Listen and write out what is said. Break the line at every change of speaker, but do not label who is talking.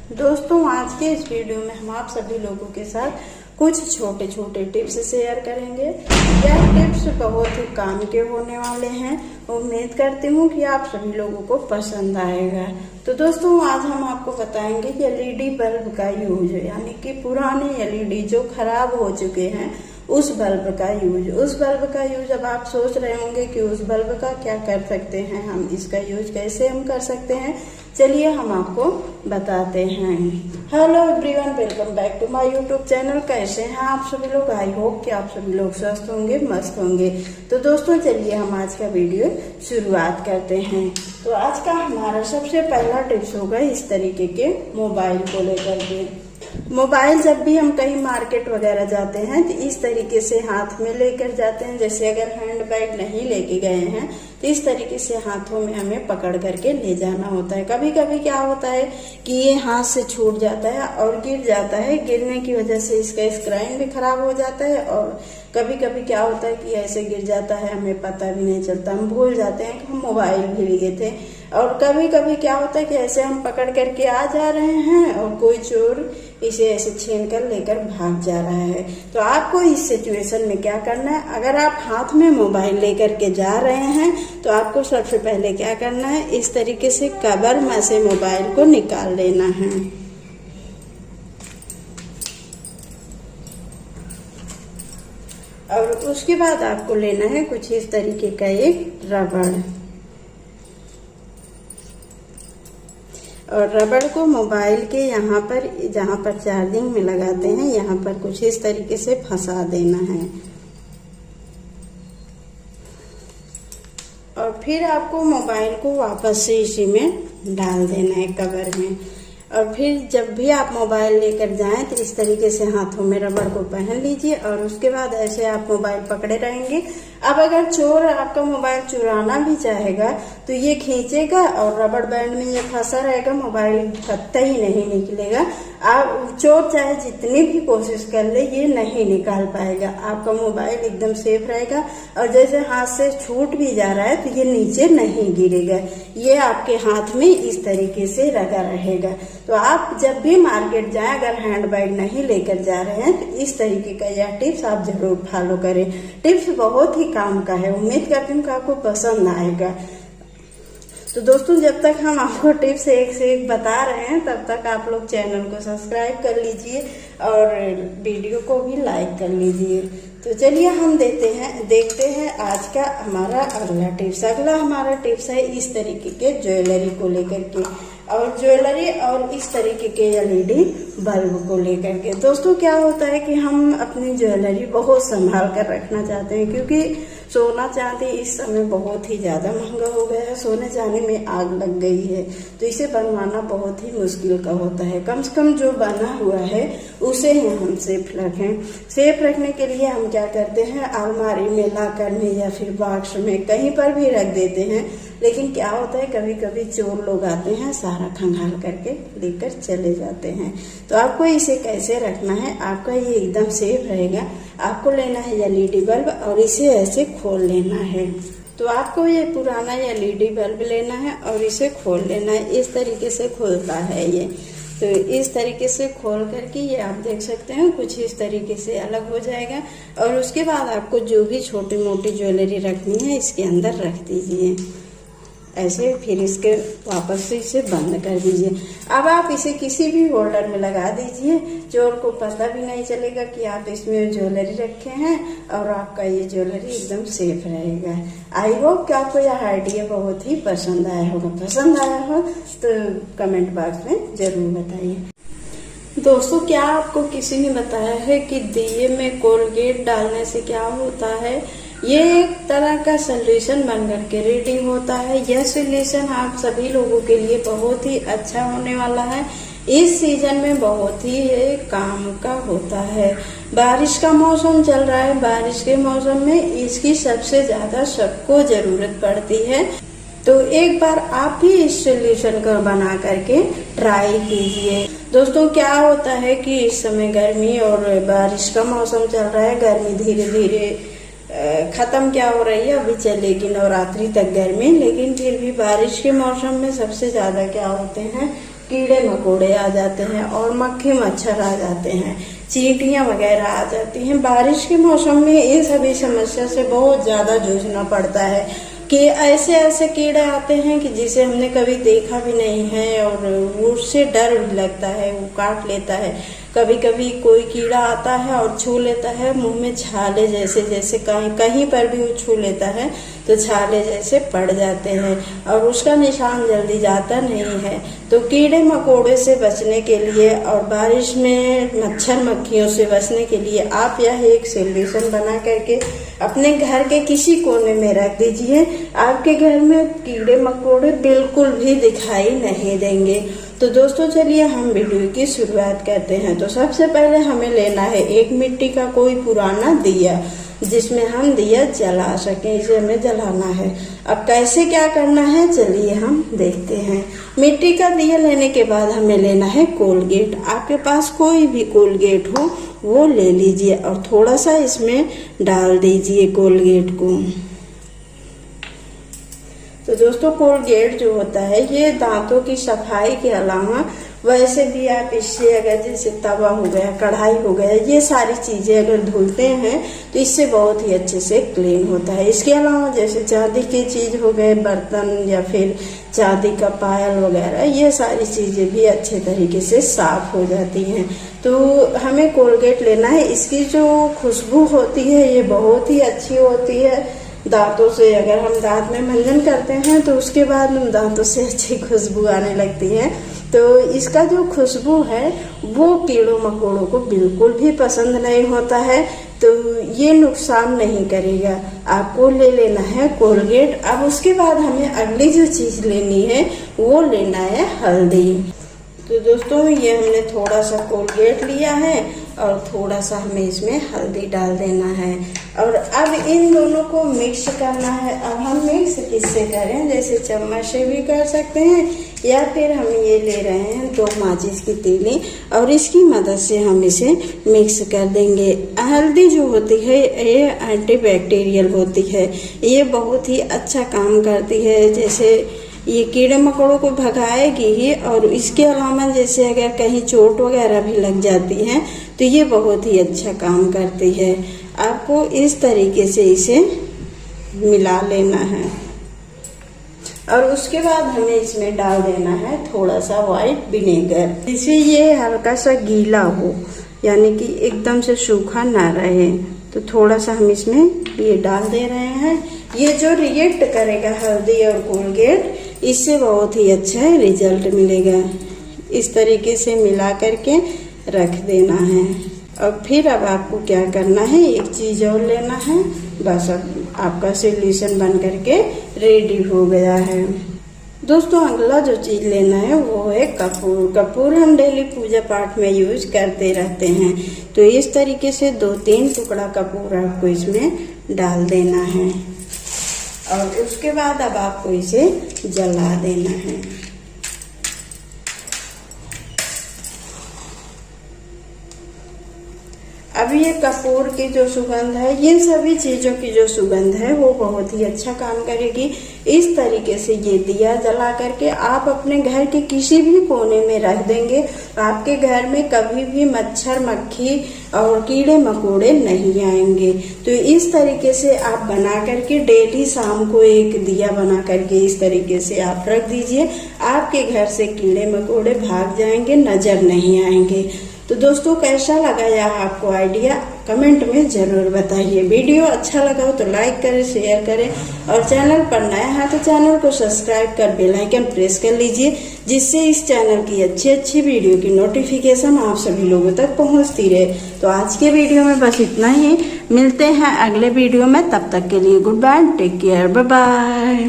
दोस्तों, आज के इस वीडियो में हम आप सभी लोगों के साथ कुछ छोटे छोटे टिप्स शेयर करेंगे। यह टिप्स बहुत ही काम के होने वाले हैं। उम्मीद करती हूँ कि आप सभी लोगों को पसंद आएगा। तो दोस्तों, आज हम आपको बताएंगे कि एलईडी बल्ब का यूज, यानी कि पुराने एलईडी जो खराब हो चुके हैं उस बल्ब का यूज। अब आप सोच रहे होंगे कि उस बल्ब का क्या कर सकते हैं, हम इसका यूज कैसे हम कर सकते हैं। चलिए हम आपको बताते हैं। Hello everyone, welcome back to my YouTube channel. कैसे हैं आप सभी लोग? आई होप कि आप सभी लोग स्वस्थ होंगे, मस्त होंगे। तो दोस्तों, चलिए हम आज का वीडियो शुरुआत करते हैं। तो आज का हमारा सबसे पहला टिप्स होगा इस तरीके के मोबाइल को लेकर के। मोबाइल जब भी हम कहीं मार्केट वगैरह जाते हैं तो इस तरीके से हाथ में लेकर जाते हैं। जैसे अगर हैंड बैग नहीं लेके गए हैं तो इस तरीके से हाथों में हमें पकड़ करके ले जाना होता है। कभी कभी क्या होता है कि ये हाथ से छूट जाता है और गिर जाता है। गिरने की वजह से इसका स्क्रीन भी खराब हो जाता है और कभी कभी क्या होता है कि ऐसे गिर जाता है, हमें पता भी नहीं चलता, हम भूल जाते हैं कि हम मोबाइल भी लिए थे। और कभी कभी क्या होता है कि ऐसे हम पकड़ करके आ जा रहे हैं और कोई चोर इसे ऐसे छीन कर लेकर भाग जा रहा है। तो आपको इस सिचुएशन में क्या करना है, अगर आप हाथ में मोबाइल लेकर के जा रहे हैं तो आपको सबसे पहले क्या करना है, इस तरीके से कवर में से मोबाइल को निकाल लेना है। और उसके बाद आपको लेना है कुछ इस तरीके का एक रबड़, और रबड़ को मोबाइल के यहाँ पर, जहाँ पर चार्जिंग में लगाते हैं, यहाँ पर कुछ इस तरीके से फंसा देना है। और फिर आपको मोबाइल को वापस से इसी में डाल देना है कवर में। और फिर जब भी आप मोबाइल लेकर जाएं तो इस तरीके से हाथों में रबड़ को पहन लीजिए और उसके बाद ऐसे आप मोबाइल पकड़े रहेंगे। अब अगर चोर आपका मोबाइल चुराना भी चाहेगा तो ये खींचेगा और रबड़ बैंड में ये फंसा रहेगा, मोबाइल कतई नहीं निकलेगा। आप चोर चाहे जितनी भी कोशिश कर ले, ये नहीं निकाल पाएगा। आपका मोबाइल एकदम सेफ रहेगा और जैसे हाथ से छूट भी जा रहा है तो ये नीचे नहीं गिरेगा, ये आपके हाथ में इस तरीके से लगा रहेगा। तो आप जब भी मार्केट जाएं, अगर हैंड बैग नहीं लेकर जा रहे हैं तो इस तरीके का यह टिप्स आप जरूर फॉलो करें। टिप्स बहुत ही काम का है। उम्मीद करती हूँ कि आपको पसंद आएगा। तो दोस्तों, जब तक हम आपको टिप्स एक से एक बता रहे हैं तब तक आप लोग चैनल को सब्सक्राइब कर लीजिए और वीडियो को भी लाइक कर लीजिए। तो चलिए हम देखते हैं आज का हमारा अगला टिप्स। अगला हमारा टिप्स है इस तरीके के ज्वेलरी को लेकर के, और ज्वेलरी और इस तरीके के एलईडी बल्ब को लेकर के। दोस्तों, क्या होता है कि हम अपनी ज्वेलरी बहुत संभाल कर रखना चाहते हैं, क्योंकि सोना चांदी इस समय बहुत ही ज्यादा महंगा हो गया है। सोने चांदी में आग लग गई है, तो इसे बनवाना बहुत ही मुश्किल का होता है। कम से कम जो बना हुआ है उसे ही हम सेफ रखें। सेफ रखने के लिए हम क्या करते हैं, अलमारी में, लॉकर में या फिर बॉक्स में कहीं पर भी रख देते हैं। लेकिन क्या होता है, कभी कभी चोर लोग आते हैं, सारा खंगाल करके लेकर चले जाते हैं। तो आपको इसे कैसे रखना है, आपका ये एकदम सेफ रहेगा। आपको लेना है एलईडी बल्ब और इसे ऐसे खोल लेना है। तो आपको ये पुराना एलईडी बल्ब लेना है और इसे खोल लेना है। इस तरीके से खुलता है ये। तो इस तरीके से खोल करके ये आप देख सकते हैं कुछ इस तरीके से अलग हो जाएगा। और उसके बाद आपको जो भी छोटी मोटी ज्वेलरी रखनी है इसके अंदर रख दीजिए ऐसे। फिर इसके वापस से इसे बंद कर दीजिए। अब आप इसे किसी भी होल्डर में लगा दीजिए, चोर को पता भी नहीं चलेगा कि आप इसमें ज्वेलरी रखे हैं और आपका ये ज्वेलरी एकदम सेफ रहेगा। आई होप कि आपको यह आइडिया बहुत ही पसंद आया होगा। पसंद आया हो तो कमेंट बॉक्स में जरूर बताइए। दोस्तों, क्या आपको किसी ने बताया है कि दिए में कोलगेट डालने से क्या होता है? ये एक तरह का सोल्यूशन बन करके रेडी होता है। यह सोल्यूशन आप सभी लोगों के लिए बहुत ही अच्छा होने वाला है। इस सीजन में बहुत ही काम का होता है। बारिश का मौसम चल रहा है, बारिश के मौसम में इसकी सबसे ज्यादा सबको जरूरत पड़ती है। तो एक बार आप भी इस सोल्यूशन को बना करके ट्राई कीजिए। दोस्तों, क्या होता है कि इस समय गर्मी और बारिश का मौसम चल रहा है। गर्मी धीरे धीरे खत्म क्या हो रही है, अभी चलेगी नवरात्रि तक गर्मी, लेकिन फिर भी बारिश के मौसम में सबसे ज्यादा क्या होते हैं कीड़े मकोड़े आ जाते हैं और मक्खी मच्छर आ जाते हैं, चींटियां वगैरह आ जाती हैं। बारिश के मौसम में ये सभी समस्या से बहुत ज़्यादा जूझना पड़ता है कि ऐसे ऐसे कीड़े आते हैं कि जिसे हमने कभी देखा भी नहीं है और उससे डर भी लगता है, वो काट लेता है। कभी कभी कोई कीड़ा आता है और छू लेता है, मुंह में छाले जैसे जैसे कहीं पर भी वो छू लेता है तो छाले जैसे पड़ जाते हैं और उसका निशान जल्दी जाता नहीं है। तो कीड़े मकोड़े से बचने के लिए और बारिश में मच्छर मक्खियों से बचने के लिए आप यह एक सोल्यूशन बना करके अपने घर के किसी कोने में रख दीजिए। आपके घर में कीड़े मकोड़े बिल्कुल भी दिखाई नहीं देंगे। तो दोस्तों चलिए हम वीडियो की शुरुआत करते हैं। तो सबसे पहले हमें लेना है एक मिट्टी का कोई पुराना दिया जिसमें हम दिया जला सकें, इसे हमें जलाना है। अब कैसे क्या करना है चलिए हम देखते हैं। मिट्टी का दिया लेने के बाद हमें लेना है कोलगेट। आपके पास कोई भी कोलगेट हो वो ले लीजिए और थोड़ा सा इसमें डाल दीजिए कोलगेट को। तो दोस्तों कोलगेट जो होता है ये दांतों की सफाई के अलावा वैसे भी आप इससे अगर जैसे तवा हो गया, कढ़ाई हो गया, ये सारी चीजें अगर धुलते हैं तो इससे बहुत ही अच्छे से क्लीन होता है। इसके अलावा जैसे चांदी की चीज हो गए, बर्तन या फिर चांदी का पायल वगैरह, ये सारी चीजें भी अच्छे तरीके से साफ हो जाती हैं। तो हमें कोलगेट लेना है। इसकी जो खुशबू होती है ये बहुत ही अच्छी होती है। दांतों से अगर हम दांत में मंजन करते हैं तो उसके बाद हम दांतों से अच्छी खुशबू आने लगती है। तो इसका जो खुशबू है वो कीड़ों मकोड़ों को बिल्कुल भी पसंद नहीं होता है, तो ये नुकसान नहीं करेगा। आपको ले लेना है कोलगेट। अब उसके बाद हमें अगली जो चीज लेनी है वो लेना है हल्दी। तो दोस्तों ये हमने थोड़ा सा कोलगेट लिया है और थोड़ा सा हमें इसमें हल्दी डाल देना है और अब इन दोनों को मिक्स करना है। अब हम मिक्स किससे करें, जैसे चम्मच से भी कर सकते हैं या फिर हम ये ले रहे हैं 2 माचिस की तीली और इसकी मदद से हम इसे मिक्स कर देंगे। हल्दी जो होती है ये एंटीबैक्टीरियल होती है, ये बहुत ही अच्छा काम करती है। जैसे ये कीड़े मकोड़ों को भगाएगी ही और इसके अलावा जैसे अगर कहीं चोट वगैरह भी लग जाती है तो ये बहुत ही अच्छा काम करती है। आपको इस तरीके से इसे मिला लेना है और उसके बाद हमें इसमें डाल देना है थोड़ा सा व्हाइट विनेगर, जिससे ये हल्का सा गीला हो, यानी कि एकदम से सूखा ना रहे। तो थोड़ा सा हम इसमें ये डाल दे रहे हैं। ये जो रिएक्ट करेगा हल्दी और कोलगेट, इससे बहुत ही अच्छा रिजल्ट मिलेगा। इस तरीके से मिला करके रख देना है। और फिर अब आपको क्या करना है, एक चीज और लेना है। बस अब आपका सोल्यूशन बन करके रेडी हो गया है। दोस्तों अगला जो चीज लेना है वो है कपूर। कपूर हम डेली पूजा पाठ में यूज करते रहते हैं। तो इस तरीके से 2-3 टुकड़ा कपूर आपको इसमें डाल देना है और उसके बाद अब आपको इसे जला देना है। अब ये कपूर की जो सुगंध है, ये सभी चीजों की जो सुगंध है वो बहुत ही अच्छा काम करेगी। इस तरीके से ये दिया जला करके आप अपने घर के किसी भी कोने में रख देंगे, आपके घर में कभी भी मच्छर मक्खी और कीड़े मकोड़े नहीं आएंगे। तो इस तरीके से आप बना करके डेली शाम को एक दिया बना करके इस तरीके से आप रख दीजिए। आपके घर से कीड़े मकोड़े भाग जाएंगे, नजर नहीं आएंगे। तो दोस्तों कैसा लगा यह आपको आइडिया कमेंट में जरूर बताइए। वीडियो अच्छा लगा हो तो लाइक करें, शेयर करें और चैनल पर नया है तो चैनल को सब्सक्राइब कर बेल आइकन प्रेस कर लीजिए, जिससे इस चैनल की अच्छी वीडियो की नोटिफिकेशन आप सभी लोगों तक पहुंचती रहे। तो आज के वीडियो में बस इतना ही। मिलते हैं अगले वीडियो में, तब तक के लिए goodbye, take care, bye bye.